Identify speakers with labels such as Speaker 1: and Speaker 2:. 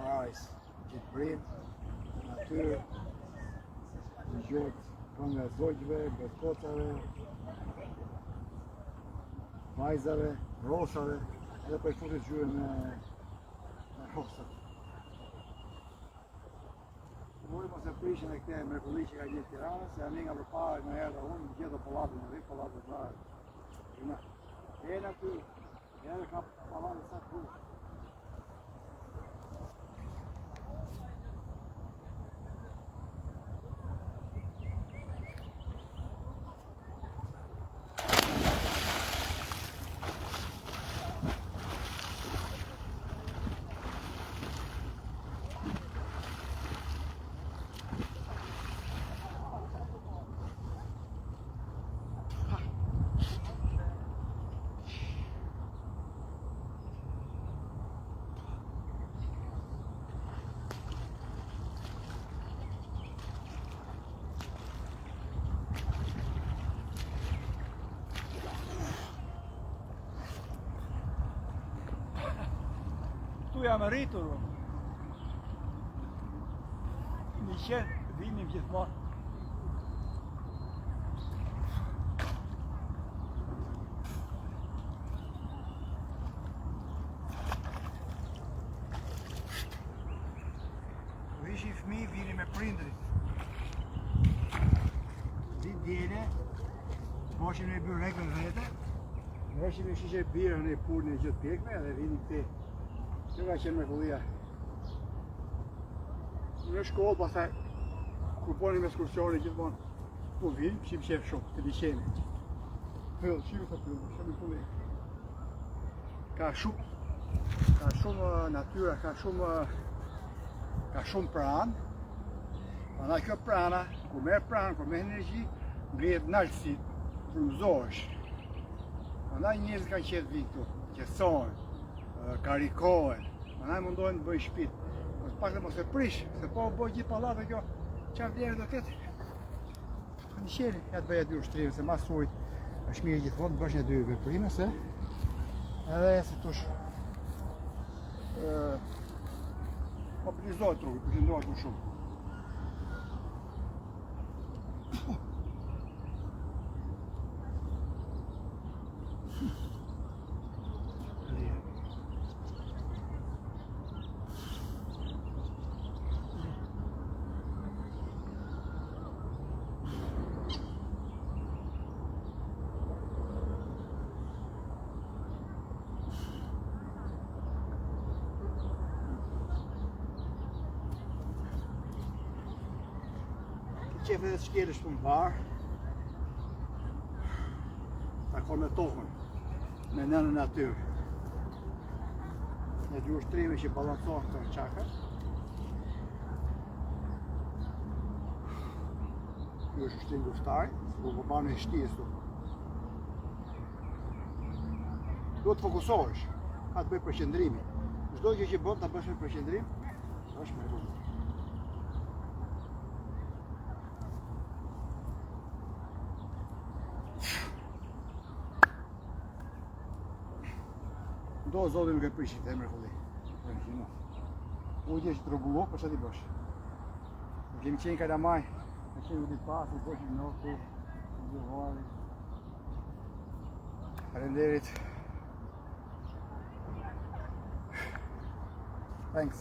Speaker 1: paradise, gjithë brind, natyrë, në gjotë, kënga e zogjve, betkocave, vajzave, rosave, edhe për futit gjyre me rosat. Mori mos e prishin e këte mrekulli që ka gjithë Tiranës, se janë nga përpare në herë dhe unë gjithë pallatin në rritë, pallatin të rarë. E në ty, edhe ka pallatin sa të krush.
Speaker 2: Tu jam rritur unë. Në qenë vinim gjithmonë.
Speaker 1: Kur ishi fëmijë, vini me prindrit. Ditë djele, boshim në byrrekën vete, veshim e shishe birë në purën e gjithë pjekme dhe vini këte. Që ka qenë mrekullia. Në shkollë, pastaj, kur ponim ekskursioni gjithmonë, po vinim, qim qef shumë, të liqeni. Pëllë, qimë të pëllë, shumë i pëllë. Ka shumë natyra, ka shumë pranë. Prandaj kjo prana, kur merr pranë, kur merr energji, ngrihet në alësi, frymëzohesh. Prandaj njerëzit kanë qenë vinë këtu, qetësohen, karikohen, prandaj mundohen të bëjnë shtëpi. Por pak të mos e prish, se po bëj gjithë pallate kjo, çfarë vlerë do ketë? Në qeli, ja të bëja dy ushtrime, se mas sujt është mirë gjithmonë të bësh një dy veprime, se edhe si tush mobilizohet trupi, përqendrohet më shumë. Qef edhe të shkelësh për më barë, takon me tokën, me nënë natyrë. Në dy ushtrime që balansohen të qaka. Kjo është ushtrim luftari, se po banë e shtijës tu. Do të fokusohesh, ka të bëj përqendrimi. Çdo gjë që bën ta bësh me përqendrim, është më rrugë. Do zotin nuk e prishit e mrekulli. Ujtje që të rogullo, për që t'i bësh. Ne kemi qenë kalamaj, ne kemi ditë pasë, i bëshim në këtu, në gjëvari. Falenderit. Thanks.